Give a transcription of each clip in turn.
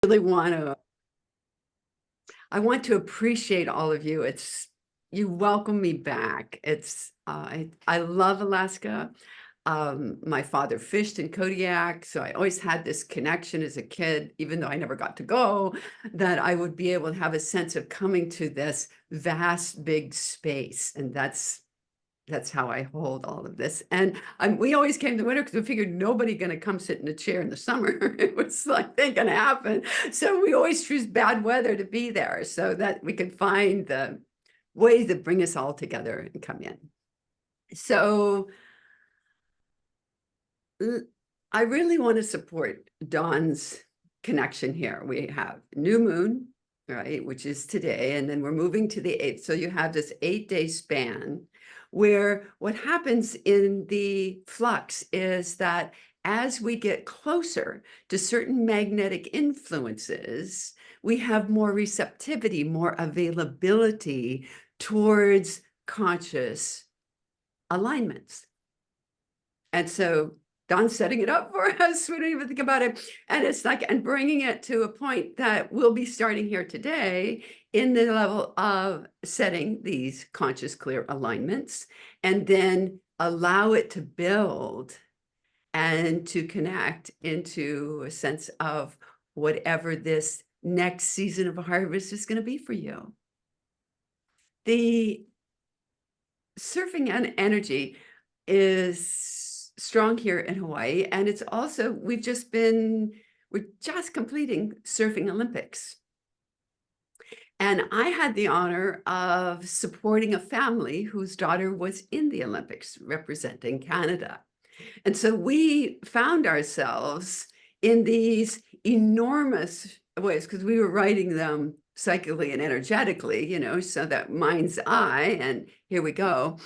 really I want to appreciate all of you. You welcome me back. I love Alaska. My father fished in Kodiak, so I always had this connection as a kid, even though I never got to go, that I would be able to have a sense of coming to this vast, big space. And that's how I hold all of this. And we always came to winter because we figured nobody going to come sit in a chair in the summer. It was like, they going to happen. So we always choose bad weather to be there so that we could find the ways that bring us all together and come in. So I really want to support Dawn's connection here. We have new moon, right, which is today, and then we're moving to the 8th. So you have this 8-day span where what happens in the flux is that as we get closer to certain magnetic influences, we have more receptivity, more availability towards conscious alignments. And so Dawn's setting it up for us. We don't even think about it. And it's like, and bringing it to a point that we'll be starting here today in the level of setting these conscious, clear alignments, and then allow it to build and to connect into a sense of whatever this next season of harvest is going to be for you. The surfing and energy is strong here in Hawaii, and it's also, we're just completing Surfing Olympics. And I had the honor of supporting a family whose daughter was in the Olympics representing Canada. And so we found ourselves in these enormous waves because we were writing them psychically and energetically, so that mind's eye, and here we go,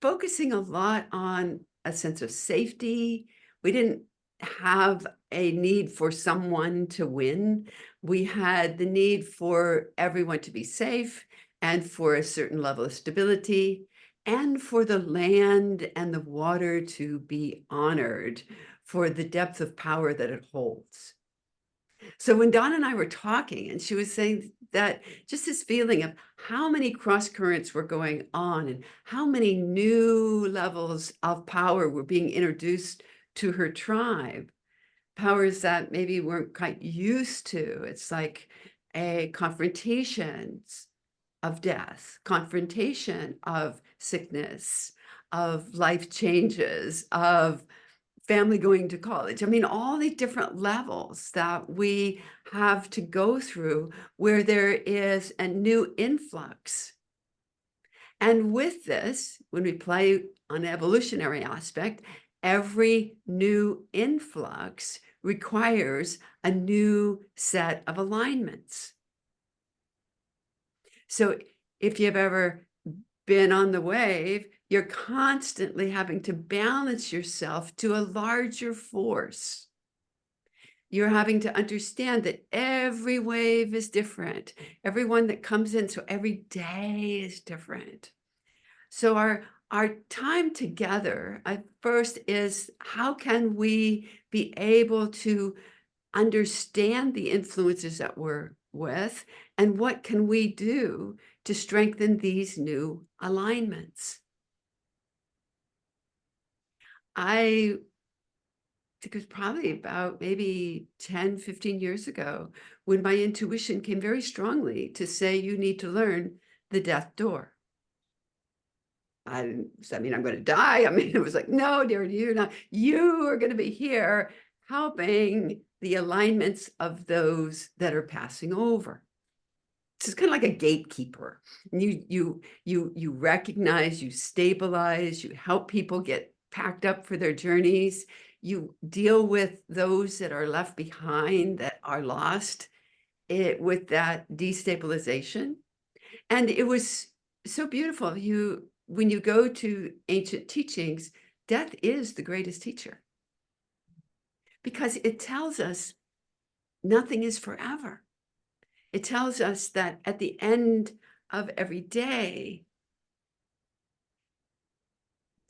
focusing a lot on a sense of safety. We didn't have a need for someone to win. We had the need for everyone to be safe and for a certain level of stability, and for the land and the water to be honored for the depth of power that it holds. So when Dawn and I were talking, and she was saying that just this feeling of how many cross currents were going on and how many new levels of power were being introduced to her tribe, powers that maybe weren't quite used to. It's like a confrontations of death, confrontation of sickness, of life changes, of family going to college. I mean, all the different levels that we have to go through where there is a new influx. And with this, when we play on evolutionary aspect, every new influx requires a new set of alignments. So if you've ever been on the wave, you're constantly having to balance yourself to a larger force. You're having to understand that every wave is different. Everyone that comes in, so every day is different. So our time together at first is, how can we be able to understand the influences that we're with, and what can we do to strengthen these new alignments? I think it was probably about maybe 10, 15 years ago when my intuition came very strongly to say, you need to learn the death door. Does that mean I'm going to die? I mean, it was like, no, dear, you're not. You are going to be here helping the alignments of those that are passing over. It's kind of like a gatekeeper. You recognize, you stabilize, you help people get packed up for their journeys. You deal with those that are left behind, that are lost, with that destabilization. And it was so beautiful. When you go to ancient teachings, death is the greatest teacher, because it tells us nothing is forever. It tells us that at the end of every day,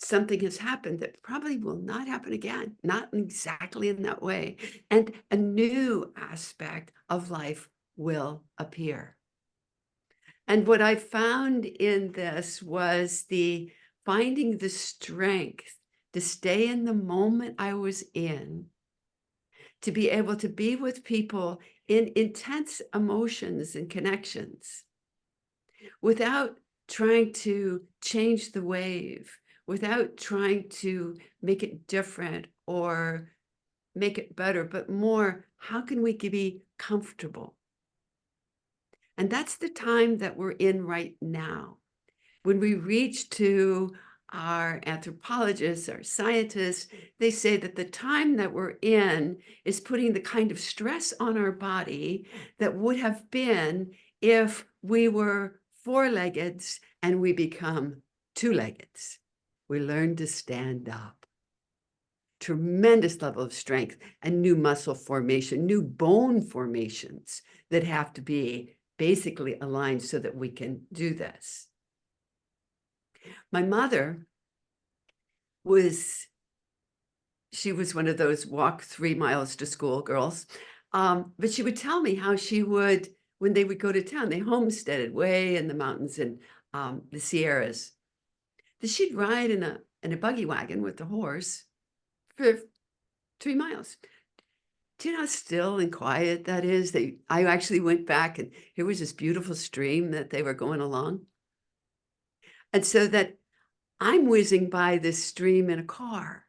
something has happened that probably will not happen again, not exactly in that way. And a new aspect of life will appear. And what I found in this was the finding the strength to stay in the moment I was in, to be able to be with people in intense emotions and connections without trying to change the wave, without trying to make it different or make it better, but more, how can we be comfortable? And that's the time that we're in right now. When we reach to our anthropologists, our scientists, they say that the time that we're in is putting the kind of stress on our body that would have been if we were four-legged and we become two-legged. We learn to stand up. Tremendous level of strength and new muscle formation, new bone formations that have to be basically aligned so that we can do this. My mother she was one of those walk 3 miles to school girls. But she would tell me how she would, when they would go to town, they homesteaded way in the mountains in the Sierras, that she'd ride in a buggy wagon with the horse for 3 miles. Do you know how still and quiet that is? I actually went back and here was this beautiful stream that they were going along. And so that I'm whizzing by this stream in a car,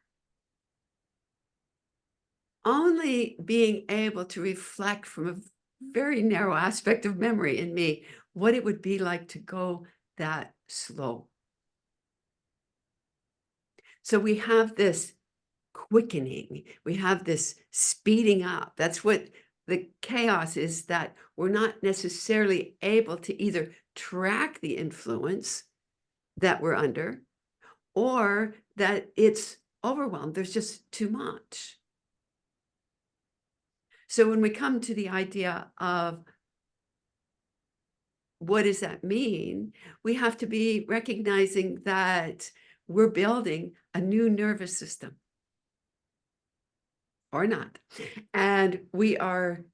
only being able to reflect from a very narrow aspect of memory in me, what it would be like to go that slow. So we have this quickening, we have this speeding up. That's what the chaos is, that we're not necessarily able to either track the influence that we're under, or that it's overwhelmed. There's just too much. So when we come to the idea of what does that mean, we have to be recognizing that we're building a new nervous system, or not. And we are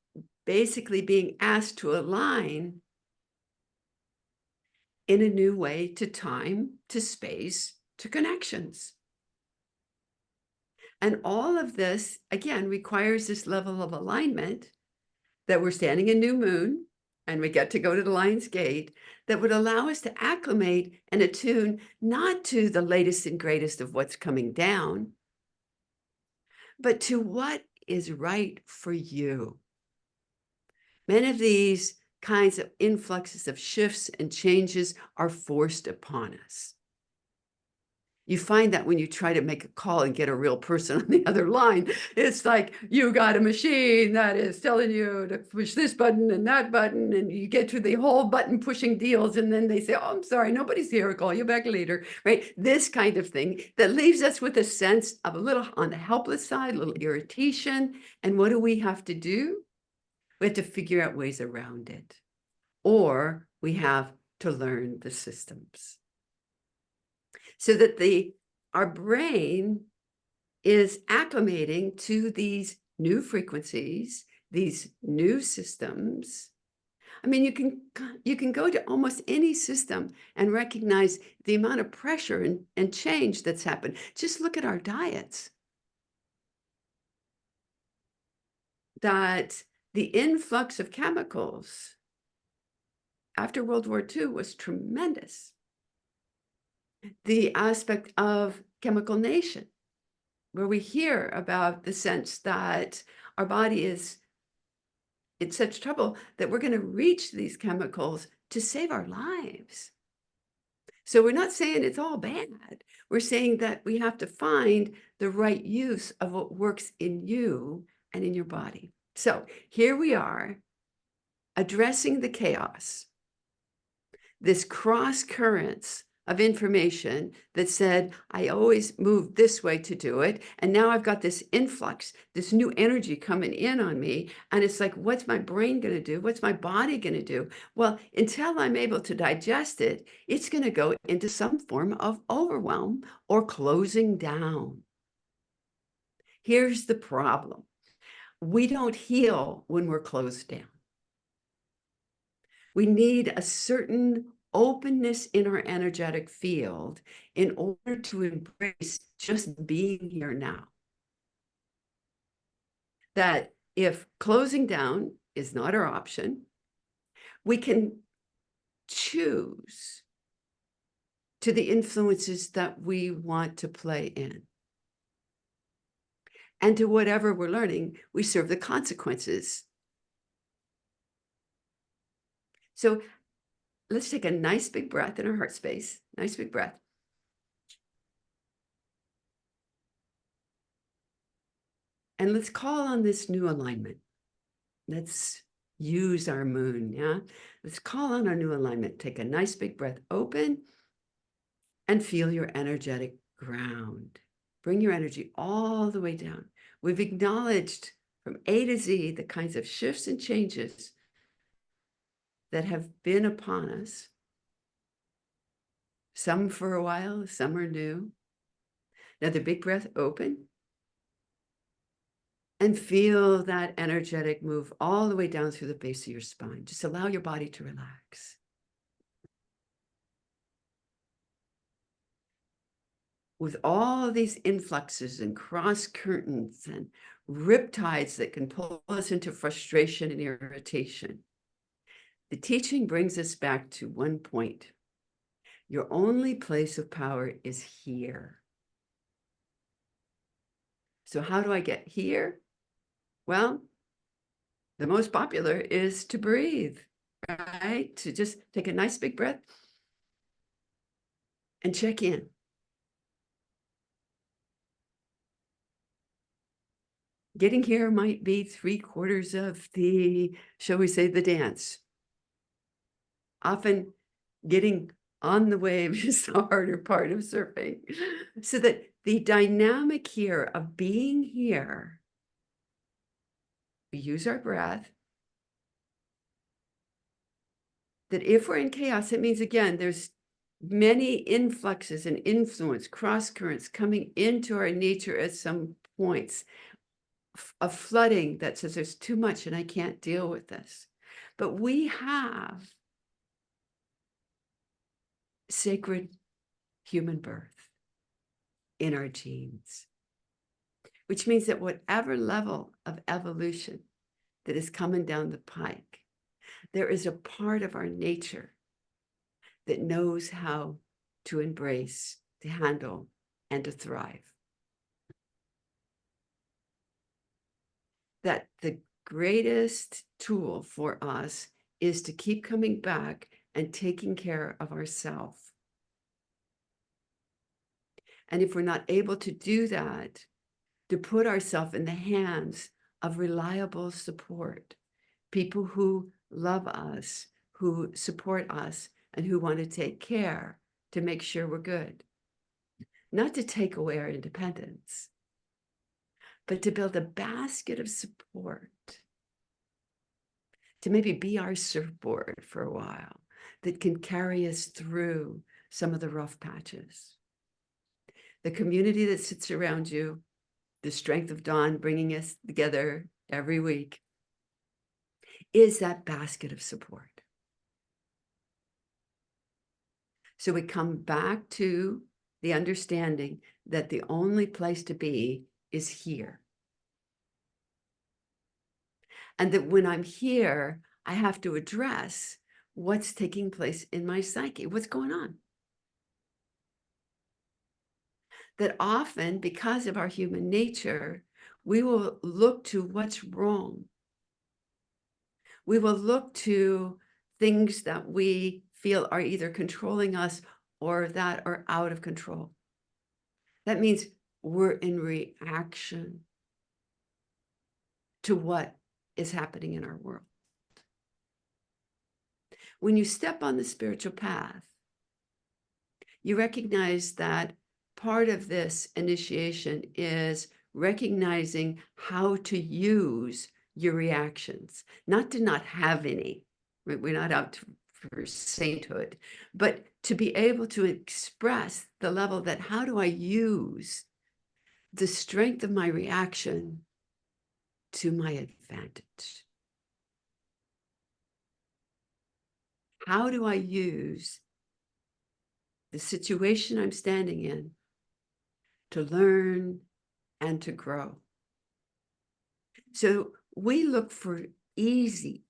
basically being asked to align in a new way to time, to space, to connections. And all of this, again, requires this level of alignment that we're standing in new moon and we get to go to the Lion's Gate, that would allow us to acclimate and attune not to the latest and greatest of what's coming down, but to what is right for you. Many of these kinds of influxes of shifts and changes are forced upon us. You find that when you try to make a call and get a real person on the other line, it's like you got a machine that is telling you to push this button and that button, and you get to the whole button pushing deals, and then they say, oh, I'm sorry, nobody's here, I'll call you back later, right? This kind of thing that leaves us with a sense of a little on the helpless side, a little irritation. And what do we have to do? We have to figure out ways around it, or we have to learn the systems. So that our brain is acclimating to these new frequencies, these new systems. I mean, you can go to almost any system and recognize the amount of pressure and change that's happened. Just look at our diets. That the influx of chemicals after World War II was tremendous. The aspect of chemical nation, where we hear about the sense that our body is in such trouble that we're going to reach these chemicals to save our lives. So we're not saying it's all bad. We're saying that we have to find the right use of what works in you and in your body. So here we are addressing the chaos, this cross currents of information that said, I always moved this way to do it. And now I've got this influx, this new energy coming in on me. And it's like, what's my brain going to do? What's my body going to do? Well, until I'm able to digest it, it's going to go into some form of overwhelm or closing down. Here's the problem. We don't heal when we're closed down. We need a certain openness in our energetic field in order to embrace just being here now. That if closing down is not our option, we can choose to the influences that we want to play in. And to whatever we're learning, we serve the consequences. So let's take a nice big breath in our heart space. Nice big breath. And let's call on this new alignment. Let's use our moon, yeah? Let's call on our new alignment. Take a nice big breath, open, and feel your energetic ground. Bring your energy all the way down. We've acknowledged from A to Z the kinds of shifts and changes that have been upon us. Some for a while, some are new. Another big breath, open. And feel that energetic move all the way down through the base of your spine. Just allow your body to relax. With all these influxes and cross currents and riptides that can pull us into frustration and irritation, the teaching brings us back to one point. Your only place of power is here. So how do I get here? Well, the most popular is to breathe, right? To just take a nice big breath and check in. Getting here might be 3/4 of the, shall we say, the dance. Often getting on the wave is the harder part of surfing. So that the dynamic here of being here, we use our breath. That if we're in chaos, it means, again, there's many influxes and influence, cross currents coming into our nature at some points. A flooding that says there's too much and I can't deal with this. But we have sacred human birth in our genes, which means that whatever level of evolution that is coming down the pike, there is a part of our nature that knows how to embrace, to handle, and to thrive. That the greatest tool for us is to keep coming back and taking care of ourselves. And if we're not able to do that, to put ourselves in the hands of reliable support, people who love us, who support us, and who want to take care to make sure we're good. Not to take away our independence, but to build a basket of support, to maybe be our surfboard for a while, that can carry us through some of the rough patches. The community that sits around you, the strength of dawn bringing us together every week, is that basket of support. So we come back to the understanding that the only place to be is here. And that when I'm here, I have to address what's taking place in my psyche, what's going on. That often, because of our human nature, we will look to what's wrong. We will look to things that we feel are either controlling us or that are out of control. That means we're in reaction to what is happening in our world. When you step on the spiritual path, you recognize that part of this initiation is recognizing how to use your reactions, not to not have any. Right? We're not out for sainthood, but to be able to express the level that how do I use the strength of my reaction to my advantage? How do I use the situation I'm standing in to learn and to grow? So we look for easy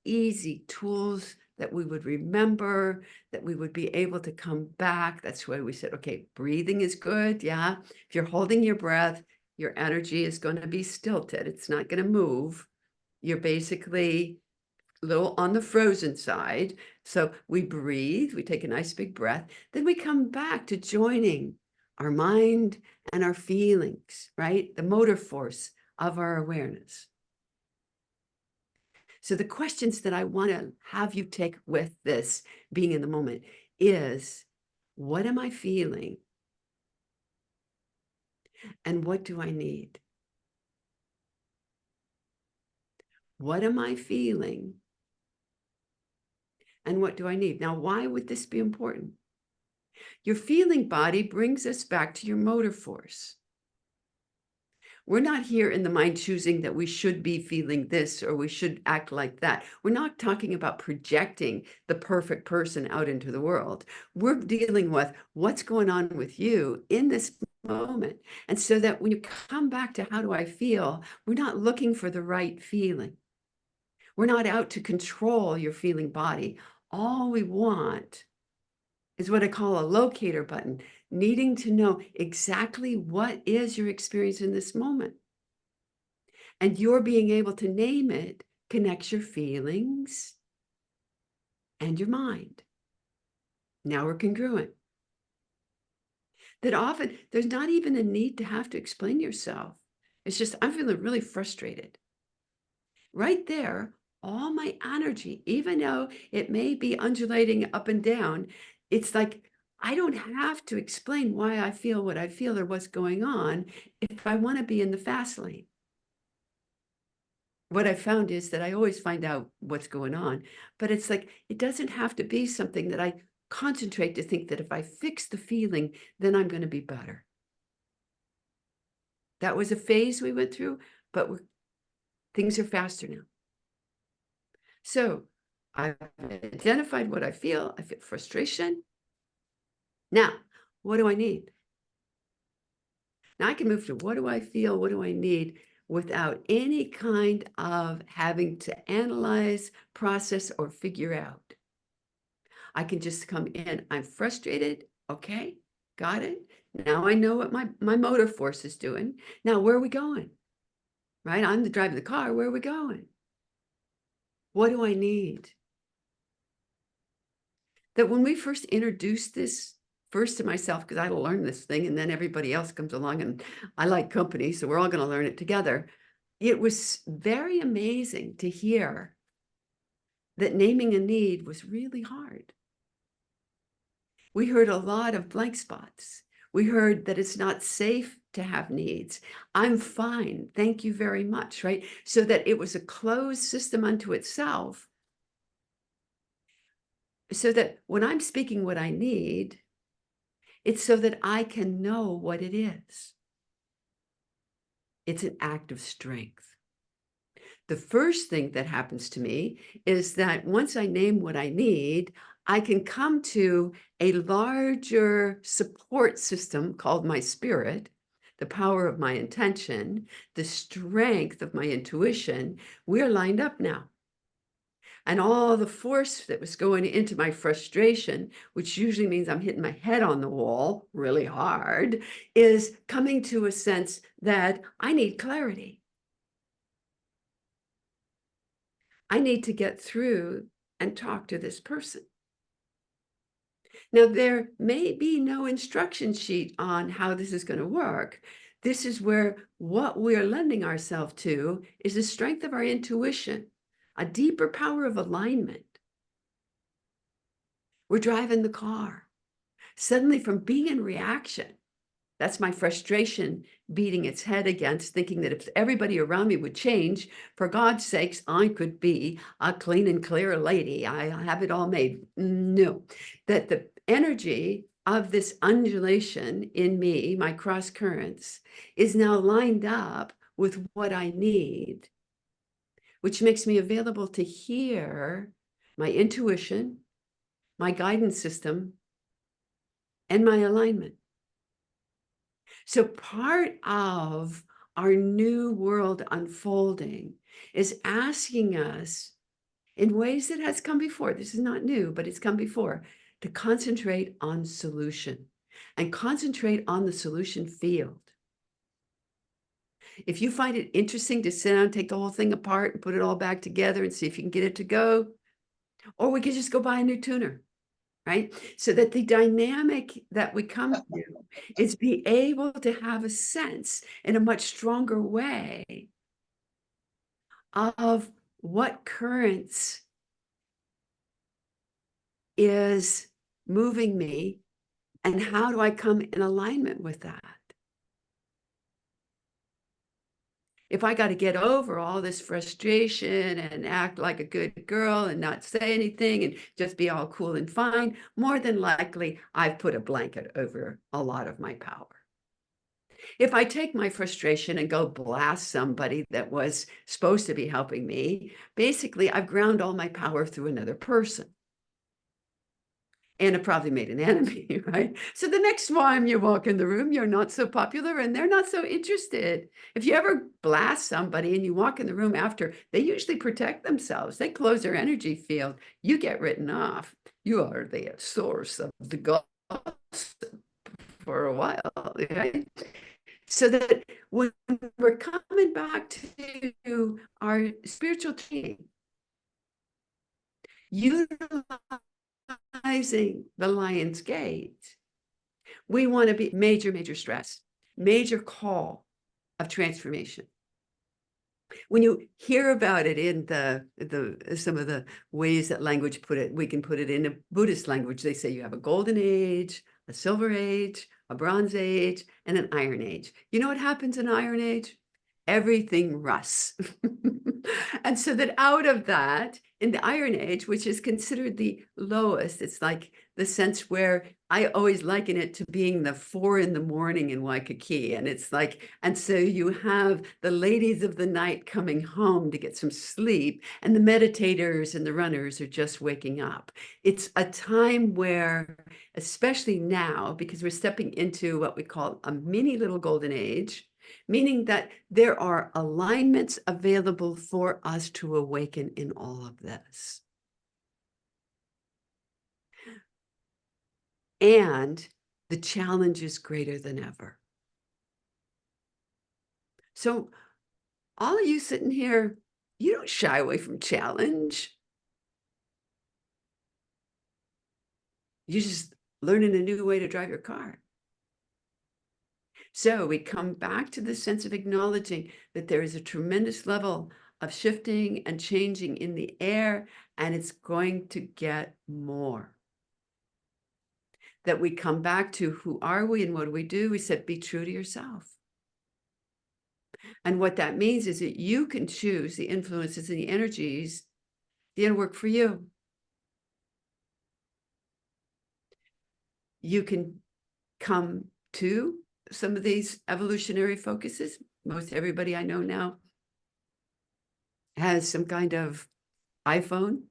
tools that we would remember, that we would be able to come back. That's why we said, okay, breathing is good. Yeah. If you're holding your breath, your energy is going to be stilted. It's not going to move. You're basically a little on the frozen side. So we breathe, we take a nice big breath, then we come back to joining our mind and our feelings, right? The motor force of our awareness. So the questions that I want to have you take with this being in the moment is, what am I feeling? And what do I need? What am I feeling? And what do I need? Now, why would this be important? Your feeling body brings us back to your motor force. We're not here in the mind choosing that we should be feeling this or we should act like that. We're not talking about projecting the perfect person out into the world. We're dealing with what's going on with you in this moment. And so that when you come back to how do I feel, we're not looking for the right feeling. We're not out to control your feeling body. All we want is what I call a locator button, needing to know exactly what is your experience in this moment. And your being able to name it connects your feelings and your mind. Now we're congruent. That often there's not even a need to have to explain yourself. It's just, I'm feeling really frustrated. Right there, all my energy, even though it may be undulating up and down, it's like, I don't have to explain why I feel what I feel or what's going on if I want to be in the fast lane. What I found is that I always find out what's going on, but it's like, it doesn't have to be something that I concentrate to think that if I fix the feeling, then I'm going to be better. That was a phase we went through, but things are faster now. So I've identified what I feel. I feel frustration. Now, what do I need? Now I can move to what do I feel? What do I need without any kind of having to analyze, process, or figure out. I can just come in. I'm frustrated. Okay, got it. Now I know what my motor force is doing. Now, where are we going? Right? I'm the driving the car. Where are we going? What do I need? That when we first introduced this first to myself, because I learned this thing and then everybody else comes along and I like company, so we're all going to learn it together. It was very amazing to hear that naming a need was really hard. We heard a lot of blank spots. We heard that it's not safe to have needs. I'm fine. Thank you very much, right? So that it was a closed system unto itself. So that when I'm speaking what I need, it's so that I can know what it is. It's an act of strength. The first thing that happens to me is that once I name what I need, I can come to a larger support system called my spirit, the power of my intention, the strength of my intuition. We're lined up now. And all the force that was going into my frustration, which usually means I'm hitting my head on the wall really hard, is coming to a sense that I need clarity. I need to get through and talk to this person. Now, there may be no instruction sheet on how this is going to work. This is where what we're lending ourselves to is the strength of our intuition, a deeper power of alignment. We're driving the car. suddenly from being in reaction, that's my frustration beating its head against, thinking that if everybody around me would change, for God's sakes, I could be a clean and clear lady. I have it all made. No, that the energy of this undulation in me, my cross currents, is now lined up with what I need, which makes me available to hear my intuition, my guidance system, and my alignment. So part of our new world unfolding is asking us in ways that has come before. This is not new, but it's come before, to concentrate on solution and concentrate on the solution field. If you find it interesting to sit down, take the whole thing apart and put it all back together and see if you can get it to go, or we could just go buy a new tuner. Right? So that the dynamic that we come to is be able to have a sense in a much stronger way of what currents is moving me and how do I come in alignment with that. If I got to get over all this frustration and act like a good girl and not say anything and just be all cool and fine, more than likely I've put a blanket over a lot of my power. If I take my frustration and go blast somebody that was supposed to be helping me, basically I've ground all my power through another person. And it probably made an enemy, right? So the next time you walk in the room, you're not so popular and they're not so interested. If you ever blast somebody and you walk in the room after, they usually protect themselves. They close their energy field. You get written off. You are the source of the gossip for a while, right? So that when we're coming back to our spiritual training, utilizing the Lion's Gate, we want to be major stress, major call of transformation. When you hear about it in some of the ways that language put it, we can put it in a Buddhist language. They say you have a golden age, a silver age, a bronze age, and an iron age. You know what happens in iron age? Everything rusts. And so that out of that, in the Iron Age, which is considered the lowest, it's like the sense where I always liken it to being the 4 a.m. in Waikiki. And it's like, and so you have the ladies of the night coming home to get some sleep, and the meditators and the runners are just waking up. It's a time where, especially now, because we're stepping into what we call a mini little golden age, meaning that there are alignments available for us to awaken in all of this. And the challenge is greater than ever. So all of you sitting here, you don't shy away from challenge. You're just learning a new way to drive your car. So we come back to the sense of acknowledging that there is a tremendous level of shifting and changing in the air, and it's going to get more. That we come back to who are we and what do? We said, be true to yourself. And what that means is that you can choose the influences and the energies that work for you. You can come to some of these evolutionary focuses. Most everybody I know now has some kind of iPhone.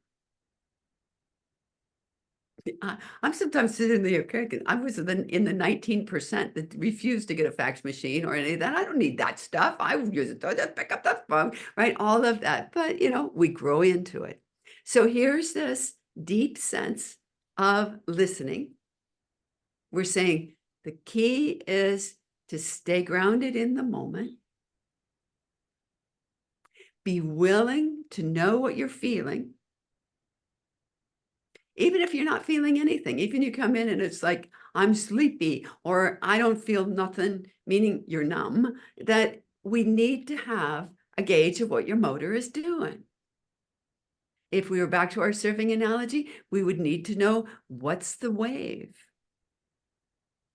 I'm sometimes sitting there, I was in the 19% that refused to get a fax machine or any of that. I don't need that stuff. I use it, just pick up the phone, right? All of that. But, you know, we grow into it. So here's this deep sense of listening. We're saying the key is to stay grounded in the moment. Be willing to know what you're feeling. Even if you're not feeling anything, even you come in and it's like, I'm sleepy or I don't feel nothing, meaning you're numb, that we need to have a gauge of what your motor is doing. If we were back to our surfing analogy, we would need to know what's the wave.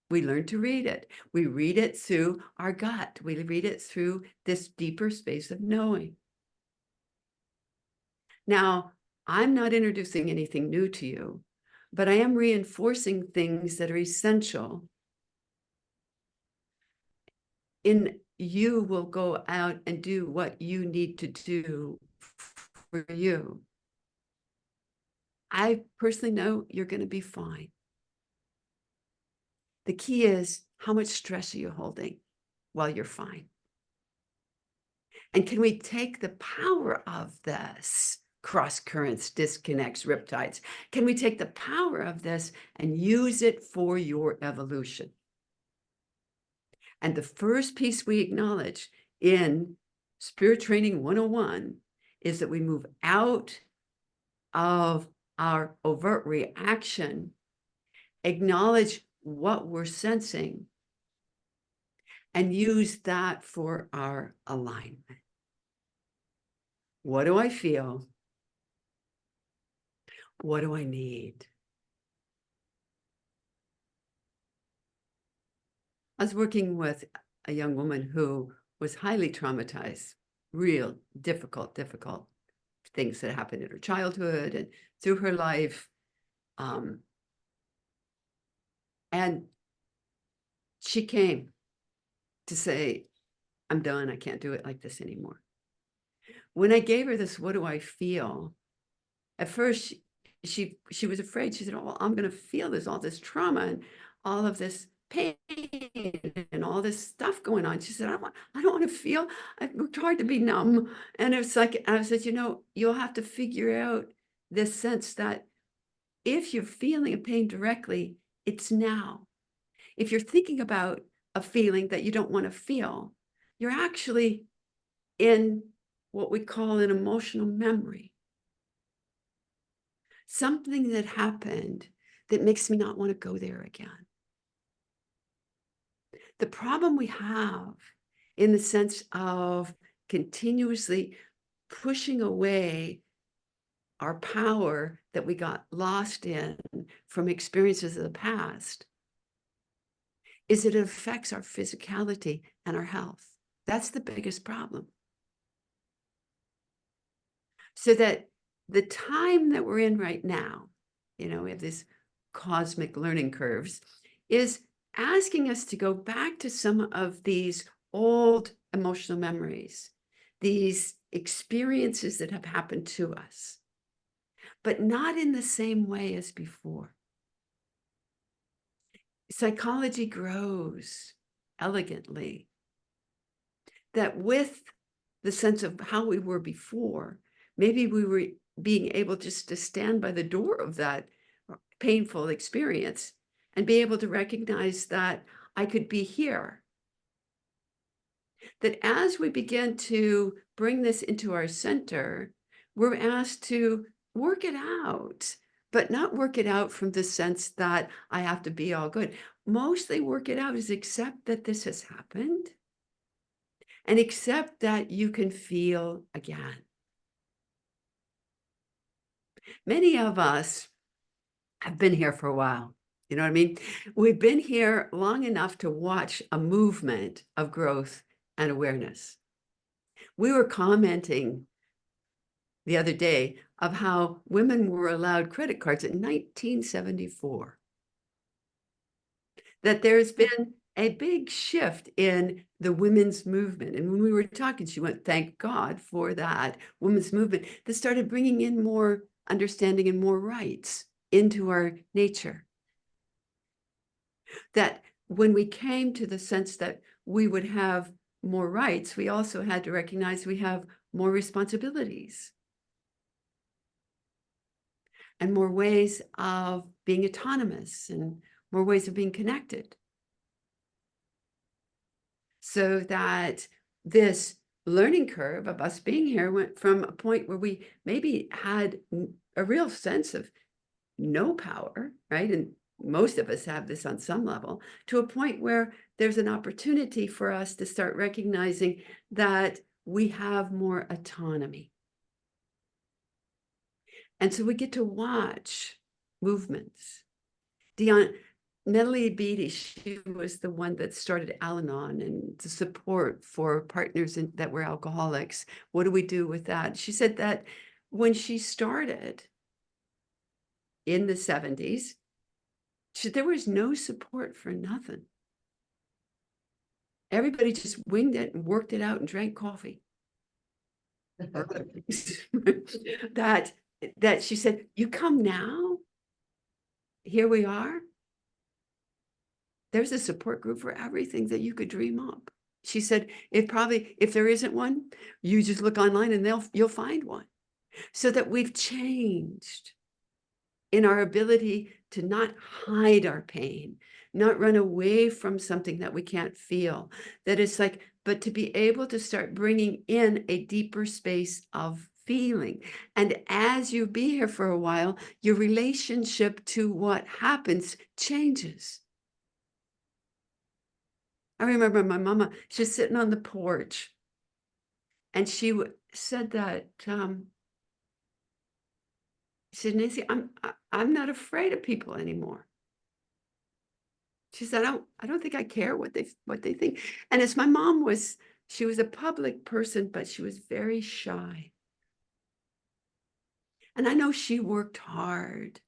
We learn to read it. We read it through our gut. We read it through this deeper space of knowing. Now, I'm not introducing anything new to you, but I am reinforcing things that are essential. You will go out and do what you need to do for you. I personally know you're going to be fine. The key is, how much stress are you holding while you're fine? And can we take the power of this cross currents, disconnects, riptides? Can we take the power of this and use it for your evolution? And the first piece we acknowledge in Spirit Training 101 is that we move out of our overt reaction, acknowledge what we're sensing, and use that for our alignment. What do I feel? What do I need? I was working with a young woman who was highly traumatized, real difficult things that happened in her childhood and through her life. And she came to say, I'm done. I can't do it like this anymore. When I gave her this, what do I feel? At first, she was afraid. She said, oh, well, I'm going to feel this, all this trauma and all of this pain and all this stuff going on. She said, I don't want to feel. I worked hard to be numb. And it's like, I said, you'll have to figure out this sense that if you're feeling a pain directly, it's now. If you're thinking about a feeling that you don't want to feel, you're actually in what we call an emotional memory. Something that happened that makes me not want to go there again. The problem we have in the sense of continuously pushing away our power that we got lost in from experiences of the past is that it affects our physicality and our health. That's the biggest problem. So that the time that we're in right now, we have these cosmic learning curves, is asking us to go back to some of these old emotional memories, these experiences that have happened to us, but not in the same way as before. Psychology grows elegantly that with the sense of how we were before, maybe we were being able just to stand by the door of that painful experience and be able to recognize that I could be here. That as we begin to bring this into our center, we're asked to work it out, but not work it out from the sense that I have to be all good. Mostly work it out is accept that this has happened and accept that you can feel again. Many of us have been here for a while. You know what I mean? We've been here long enough to watch a movement of growth and awareness. We were commenting the other day of how women were allowed credit cards in 1974. That there's been a big shift in the women's movement. And when we were talking, she went, thank God for that women's movement that started bringing in more understanding and more rights into our nature. That when we came to the sense that we would have more rights, we also had to recognize we have more responsibilities and more ways of being autonomous and more ways of being connected. So that this learning curve of us being here went from a point where we maybe had a real sense of no power, right? And most of us have this on some level, to a point where there's an opportunity for us to start recognizing that we have more autonomy. And so we get to watch movements. Dion, Melanie Beattie, she was the one that started Al-Anon and the support for partners that were alcoholics. What do we do with that? She said that when she started in the 70s, there was no support for nothing. Everybody just winged it and worked it out and drank coffee. that she said, you come now, here we are. There's a support group for everything that you could dream up. She said, if there isn't one, you just look online and you'll find one. So that we've changed in our ability to not hide our pain, not run away from something that we can't feel. That it's like, but to be able to start bringing in a deeper space of feeling. And as you be here for a while, your relationship to what happens changes. I remember my mama, she's sitting on the porch and she said that, she said, Nancy, I'm not afraid of people anymore. She said, I don't think I care what they think. And as my mom was, she was a public person, but she was very shy. And I know she worked hard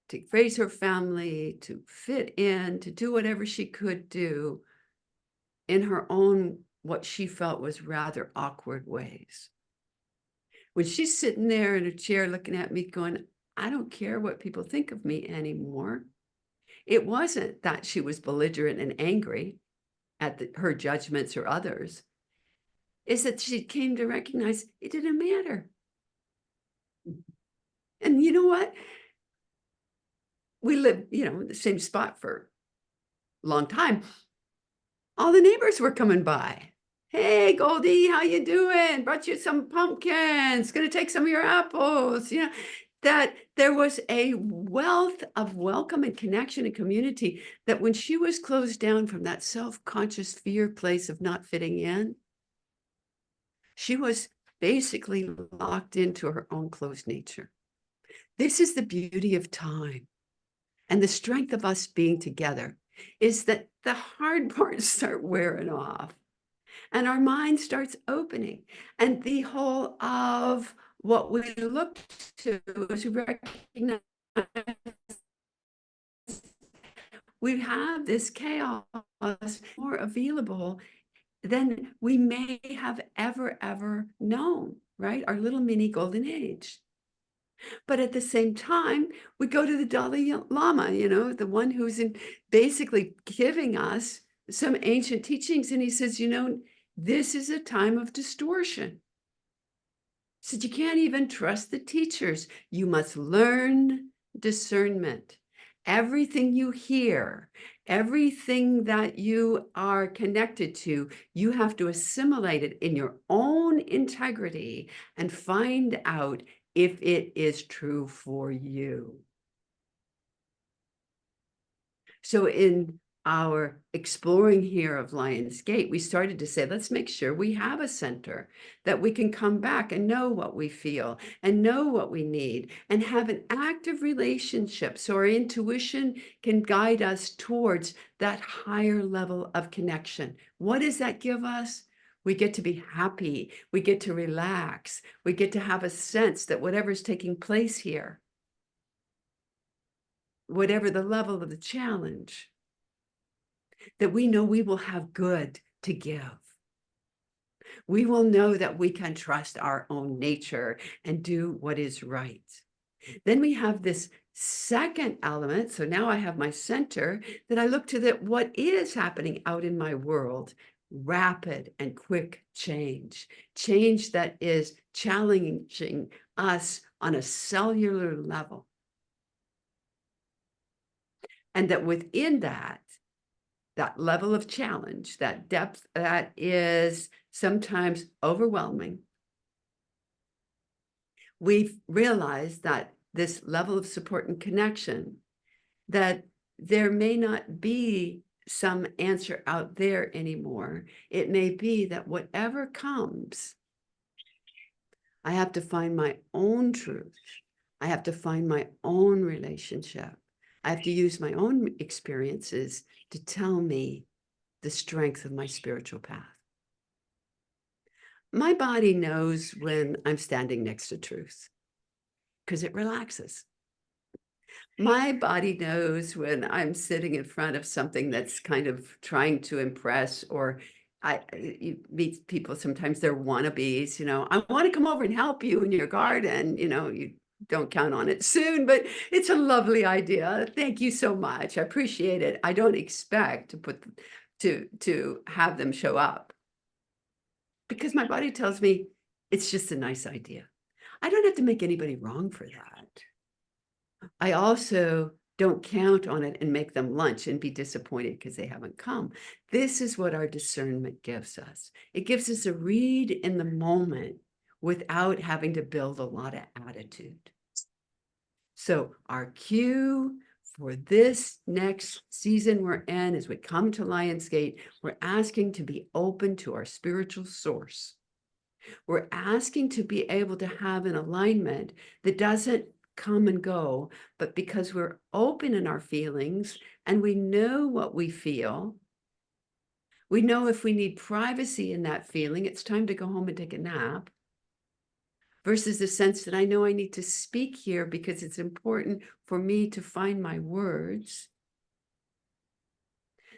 to raise her family, to fit in, to do whatever she could do in her own, what she felt was rather awkward ways. When she's sitting there in a chair looking at me going, I don't care what people think of me anymore. It wasn't that she was belligerent and angry at her judgments or others. It's that she came to recognize it didn't matter. And you know what? We lived, in the same spot for a long time. All the neighbors were coming by. Hey, Goldie, how you doing? Brought you some pumpkins. Gonna take some of your apples. That there was a wealth of welcome and connection and community that when she was closed down from that self-conscious fear place of not fitting in, she was basically locked into her own closed nature. This is the beauty of time and the strength of us being together, is that the hard parts start wearing off and our mind starts opening, and the whole of what we look to is recognize we have this chaos more available than we may have ever known, right? Our little mini golden age. But at the same time, we go to the Dalai Lama, the one who's basically giving us some ancient teachings. And he says, this is a time of distortion. He said, you can't even trust the teachers. You must learn discernment. Everything you hear, everything that you are connected to, you have to assimilate it in your own integrity and find out if it is true for you. So in our exploring here of Lion's Gate, we started to say, let's make sure we have a center that we can come back and know what we feel and know what we need and have an active relationship so our intuition can guide us towards that higher level of connection. What does that give us? We get to be happy. We get to relax. We get to have a sense that whatever's taking place here, whatever the level of the challenge, that we know we will have good to give. We will know that we can trust our own nature and do what is right. Then we have this second element. So now I have my center that I look to that what is happening out in my world, rapid and quick change that is challenging us on a cellular level. And that within that level of challenge, that depth that is sometimes overwhelming, we've realized that this level of support and connection, that there may not be some answer out there anymore. It may be that whatever comes, I have to find my own truth. I have to find my own relationship. I have to use my own experiences to tell me the strength of my spiritual path. My body knows when I'm standing next to truth because it relaxes. My body knows when I'm sitting in front of something that's kind of trying to impress, or you meet people, sometimes they're wannabes, I want to come over and help you in your garden, you don't count on it soon, but it's a lovely idea. Thank you so much. I appreciate it. I don't expect to have them show up because my body tells me it's just a nice idea. I don't have to make anybody wrong for that. I also don't count on it and make them lunch and be disappointed because they haven't come. This is what our discernment gives us. It gives us a read in the moment without having to build a lot of attitude. So our cue for this next season we're in, as we come to Lionsgate, we're asking to be open to our spiritual source. We're asking to be able to have an alignment that doesn't come and go, but because we're open in our feelings and we know what we feel, we know if we need privacy in that feeling, it's time to go home and take a nap, versus the sense that I know I need to speak here because it's important for me to find my words,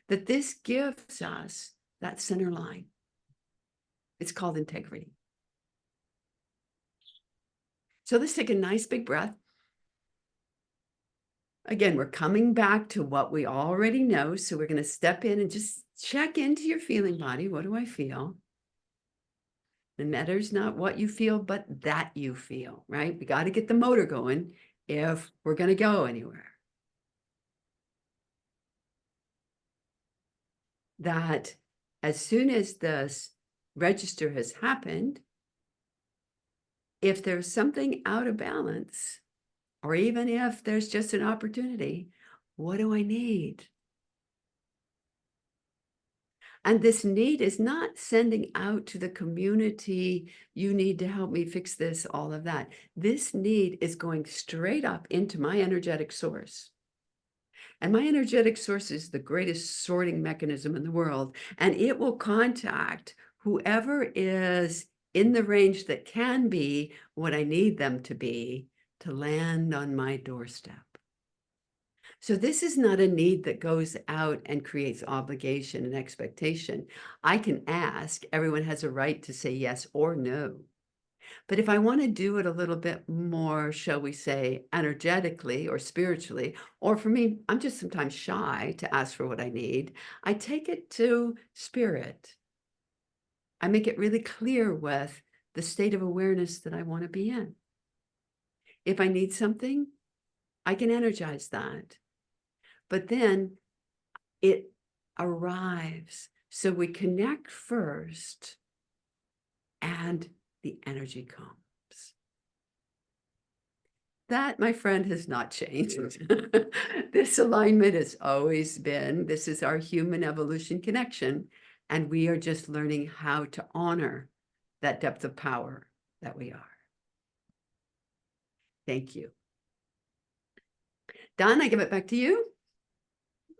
that this gives us that center line. It's called integrity. So let's take a nice big breath. Again, we're coming back to what we already know. So we're going to step in and just check into your feeling body. What do I feel? It matters not what you feel, but that you feel, right? We got to get the motor going if we're going to go anywhere. That as soon as this register has happened, if there's something out of balance, or even if there's just an opportunity, what do I need? And this need is not sending out to the community, you need to help me fix this, all of that. This need is going straight up into my energetic source. And my energetic source is the greatest sorting mechanism in the world. And it will contact whoever is in the range that can be what I need them to be to land on my doorstep. So this is not a need that goes out and creates obligation and expectation. I can ask, everyone has a right to say yes or no. But if I want to do it a little bit more, shall we say, energetically or spiritually, or for me, I'm just sometimes shy to ask for what I need, I take it to spirit. I make it really clear with the state of awareness that I want to be in. If I need something, I can energize that. But then it arrives. So we connect first and the energy comes. That, my friend, has not changed. This alignment has always been, this is our human evolution connection. And we are just learning how to honor that depth of power that we are. Thank you. Don, I give it back to you.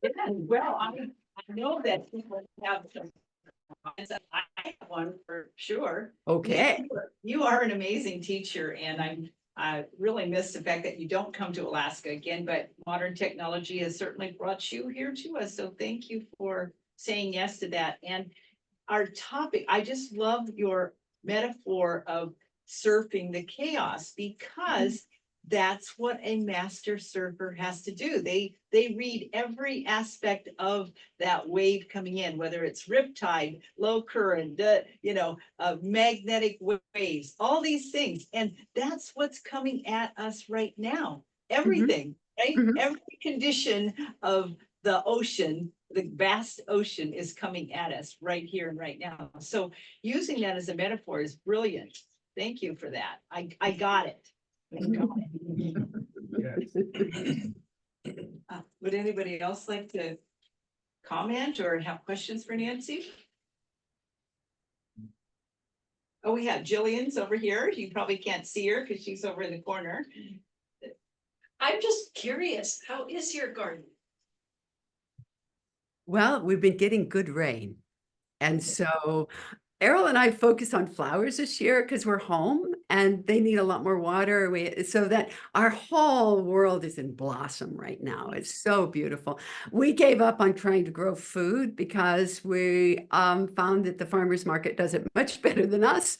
Yeah, well, I know that people have some comments. I have one for sure. Okay. You are an amazing teacher, and I really miss the fact that you don't come to Alaska again, but modern technology has certainly brought you here to us. So thank you for saying yes to that. And our topic, I just love your metaphor of surfing the chaos, because that's what a master surfer has to do. They read every aspect of that wave coming in, whether it's riptide, low current, magnetic waves, all these things. And that's what's coming at us right now. Everything, right? Mhm. Every condition of the ocean, the vast ocean, is coming at us right here and right now. So using that as a metaphor is brilliant. Thank you for that. I got it. Would anybody else like to comment or have questions for Nancy? Oh, we have Jillian's over here. You probably can't see her because she's over in the corner. I'm just curious, how is your garden? Well, we've been getting good rain. And so Errol and I focus on flowers this year because we're home and they need a lot more water. So that our whole world is in blossom right now. It's so beautiful. We gave up on trying to grow food because we found that the farmers market does it much better than us,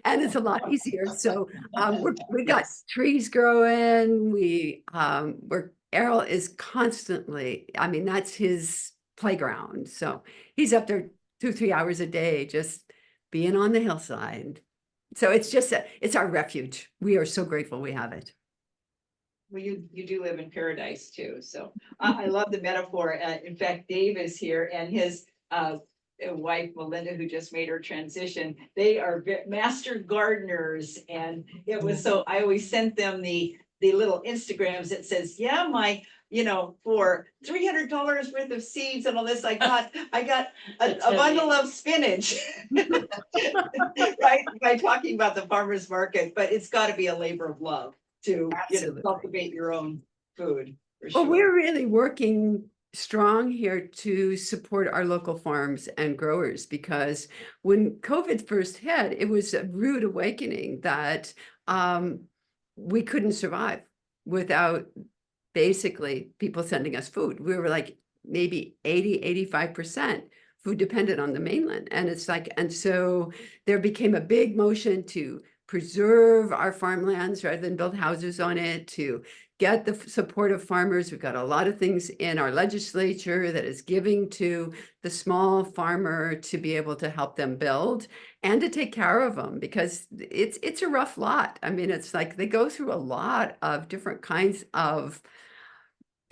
and it's a lot easier. So we got Yes. trees growing. Errol is constantly, I mean, that's his playground. So he's up there 2, 3 hours a day, just being on the hillside. So it's our refuge. We are so grateful we have it. Well, you do live in paradise too, so I love the metaphor. In fact, Dave is here and his wife Melinda, who just made her transition, they are master gardeners. And it was so, I always sent them the little Instagrams that says, yeah, my, for $300 worth of seeds and all this, I got a bundle of spinach. Right, by talking about the farmer's market, but it's got to be a labor of love to Absolutely. cultivate your own food, for Well, sure. we're really working strong here to support our local farms and growers, because when COVID first hit, it was a rude awakening that we couldn't survive without basically people sending us food. We were like maybe 80, 85% food dependent on the mainland. And it's like, and so there became a big motion to preserve our farmlands rather than build houses on it, to get the support of farmers. We've got a lot of things in our legislature that is giving to the small farmer to be able to help them build and to take care of them, because it's a rough lot. I mean, it's like they go through a lot of different kinds of,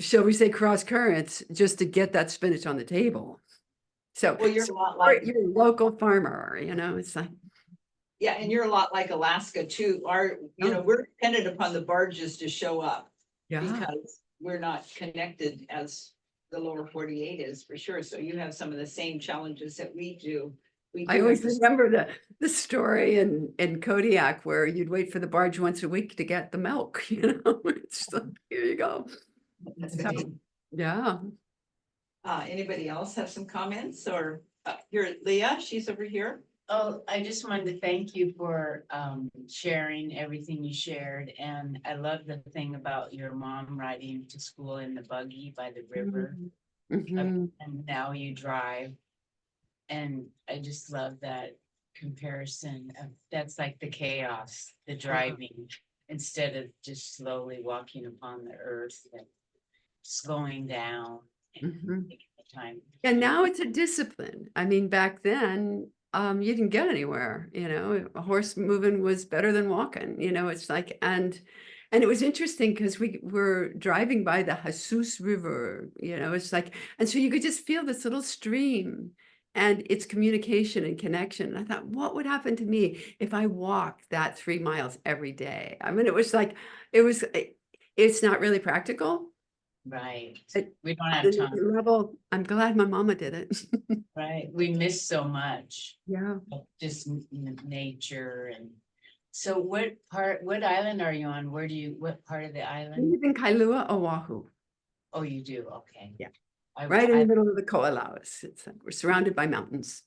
shall we say, cross currents just to get that spinach on the table. So Well, you're a lot support like, your local farmer, it's like, yeah, and you're a lot like Alaska too. Oh. We're dependent upon the barges to show up yeah. because we're not connected as the lower 48 is, for sure. So you have some of the same challenges that we do. I always remember the story in Kodiak where you'd wait for the barge once a week to get the milk, it's like, here you go. So, yeah. Anybody else have some comments, or here, Leah, she's over here. Oh, I just wanted to thank you for sharing everything you shared. And I love the thing about your mom riding to school in the buggy by the river. Mhm. And now you drive. And I just love that comparison of, that's like the chaos, the driving, instead of just slowly walking upon the earth and slowing down and Mhm. taking the time. And now it's a discipline. I mean, back then, you didn't get anywhere, a horse moving was better than walking, it's like, and it was interesting because we were driving by the Jesus River, it's like, and so you could just feel this little stream and its communication and connection. And I thought, what would happen to me if I walked that 3 miles every day? I mean, it was like, it's not really practical. Right. It- We don't At have another time. level, I'm glad my mama did it. Right. We miss so much. Yeah. Of just nature. And so what island are you on? What part of the We island? live in Kailua, Oahu. Oh, you do, okay. Yeah. I- Right in I- the middle of the Ko'olaus. It's like we're surrounded by mountains.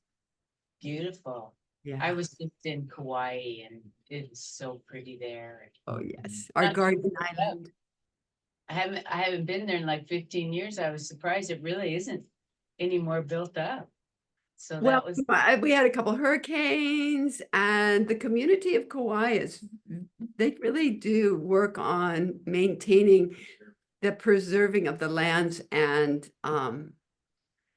Beautiful. Yeah. I was just in Kauai and it's so pretty there. Oh, yes. Our Not garden super up. island. I haven't been there in like 15 years. I was surprised it really isn't any more built up. So Well, that was, we had a couple hurricanes, and the community of Kauai they really do work on maintaining the preserving of the lands, and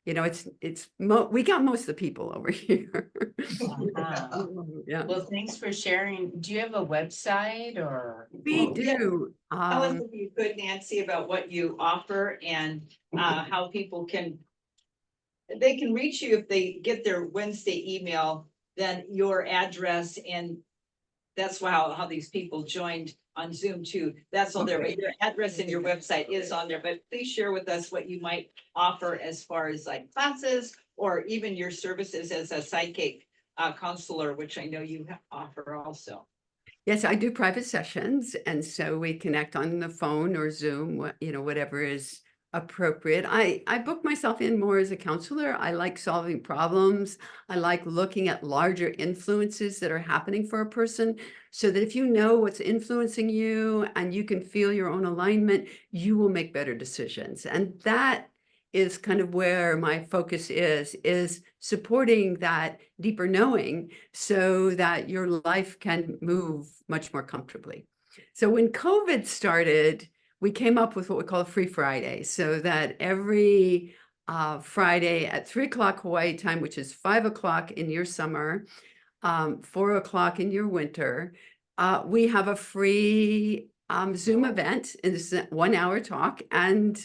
we got most of the people over here. uh-huh. Yeah, Well, thanks for sharing. Do you have a website or? we Yeah. do. Tell us if you could, Nancy, about what you offer and how people they can reach you if they get their Wednesday email, then your address, and that's how these people joined on Zoom too. That's all there, but your address and your website is on there. But please share with us what you might offer as far as like classes or even your services as a psychic counselor, which I know you offer also. Yes, I do private sessions, and so we connect on the phone or Zoom, whatever is appropriate. I book myself in more as a counselor. I like solving problems. I like looking at larger influences that are happening for a person, so that if you know what's influencing you and you can feel your own alignment, you will make better decisions. And that is kind of where my focus is supporting that deeper knowing so that your life can move much more comfortably. So when COVID started, we came up with what we call a Free Friday, so that every Friday at 3 o'clock Hawaii time, which is 5 o'clock in your summer, 4 o'clock in your winter, we have a free Zoom event. It's a 1 hour talk, and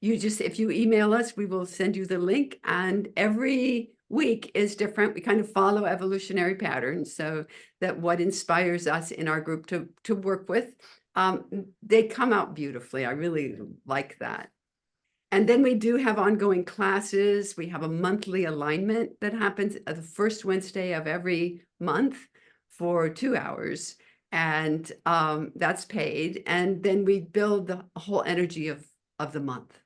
if you email us, we will send you the link, and every week is different. We kind of follow evolutionary patterns, so that what inspires us in our group to work with, they come out beautifully. I really like that. And then we do have ongoing classes. We have a monthly alignment that happens the first Wednesday of every month for 2 hours, and that's paid. And then we build the whole energy of the month.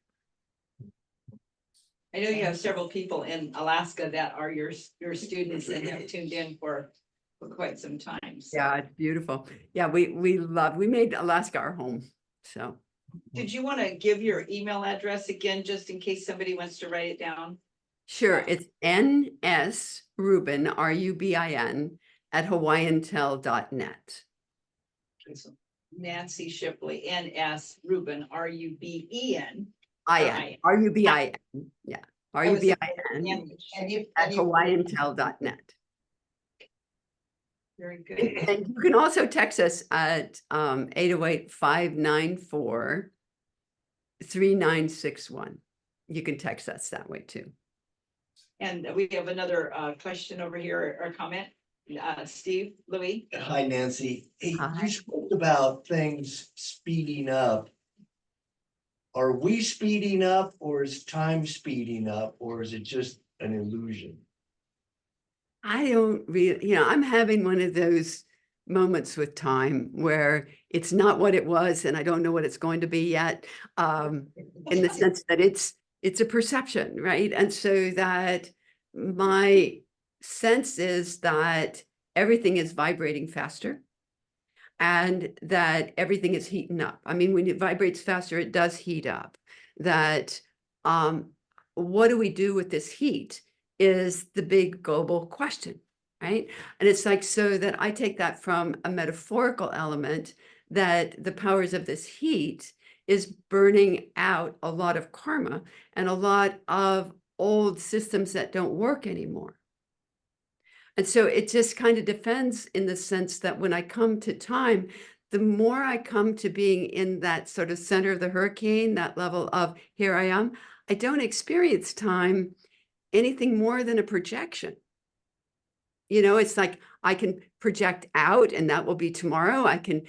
I know you have several people in Alaska that are your students and have tuned in for quite some time. So. Yeah, it's beautiful. Yeah, we made Alaska our home. So Did you want to give your email address again, just in case somebody wants to write it down? sure, it's NS Rubin, RUBIN, at hawaiiantel.net. Okay, so Nancy Shipley, NS Rubin, RUBEN. RUBIN, yeah, RUBIN at hawaiiantel.net. Very good. And you can also text us at 808-594-3961. You can text us that way too. And we have another question over here, or comment. Steve, Louis. Hi, Nancy. Hey, Hi. you spoke about things speeding up. Are we speeding up, or is time speeding up, or is it just an illusion? I don't really, I'm having one of those moments with time where it's not what it was, and I don't know what it's going to be yet. In the sense that it's a perception, right? And so that my sense is that everything is vibrating faster, and that everything is heating up. I mean, when it vibrates faster, it does heat up. That what do we do with this heat is the big global question, right? And it's like, so that I take that from a metaphorical element, that the powers of this heat is burning out a lot of karma and a lot of old systems that don't work anymore. And so it just kind of defends in the sense that when I come to time, the more I come to being in that sort of center of the hurricane, that level of here I am, I don't experience time anything more than a projection. It's like I can project out and that will be tomorrow. I can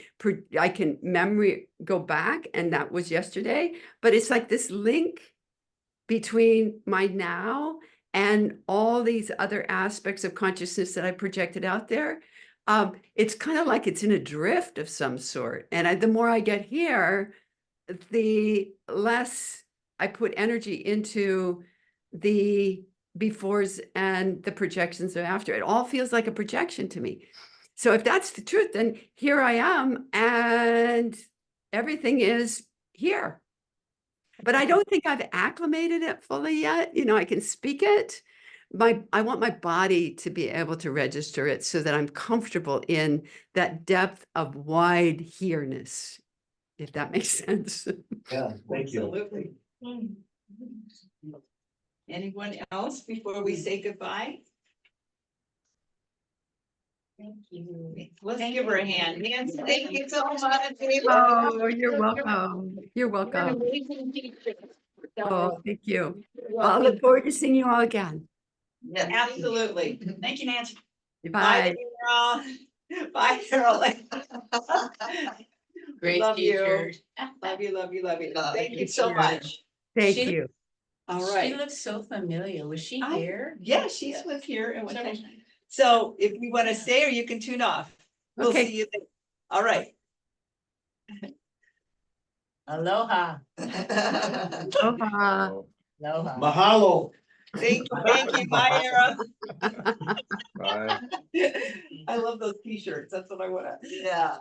memory go back and that was yesterday, but it's like this link between my now and all these other aspects of consciousness that I projected out there. It's kind of like it's in a drift of some sort. And the more I get here, the less I put energy into the befores and the projections of after. It all feels like a projection to me. So if that's the truth, then here I am and everything is here. But I don't think I've acclimated it fully yet. I can speak it. I want my body to be able to register it so that I'm comfortable in that depth of wide here-ness, if that makes sense. Yeah, thank you. Absolutely. Anyone else before we say goodbye? Thank you. Let's give her a hand. Nancy, thank you so much. Oh, you're welcome. You're You're an welcome. amazing teacher. Oh, thank you. Well, I look forward to seeing you all again. Absolutely. Thank you, Nancy. Bye. Carol. Bye, Carolyn. Great Love you. teacher. Love you, love you, love you. Thank you you. so much. Thank She- you. All She right. looks so familiar. Was she I- here? Yeah, she's with here and with. So if you want to stay or you can tune off. We'll Okay. see you then. All right. Aloha, Aloha. aloha. Mahalo. Thank you. Bye, Era. Bye. I love those t-shirts. That's what I wanna. Yeah.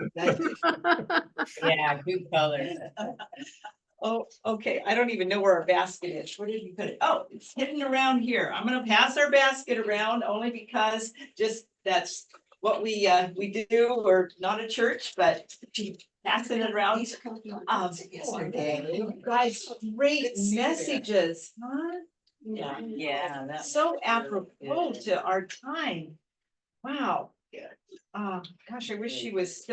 Yeah, good colors. Oh, okay. I don't even know where our basket is. Where did you put it? Oh, it's hidden around here. I'm gonna pass our basket around only because just that's what we do. We're not a church, but passing it around. Yesterday, you guys, great messages, huh? Yeah, that. So apropos to our time. Wow. Gosh, I wish she was still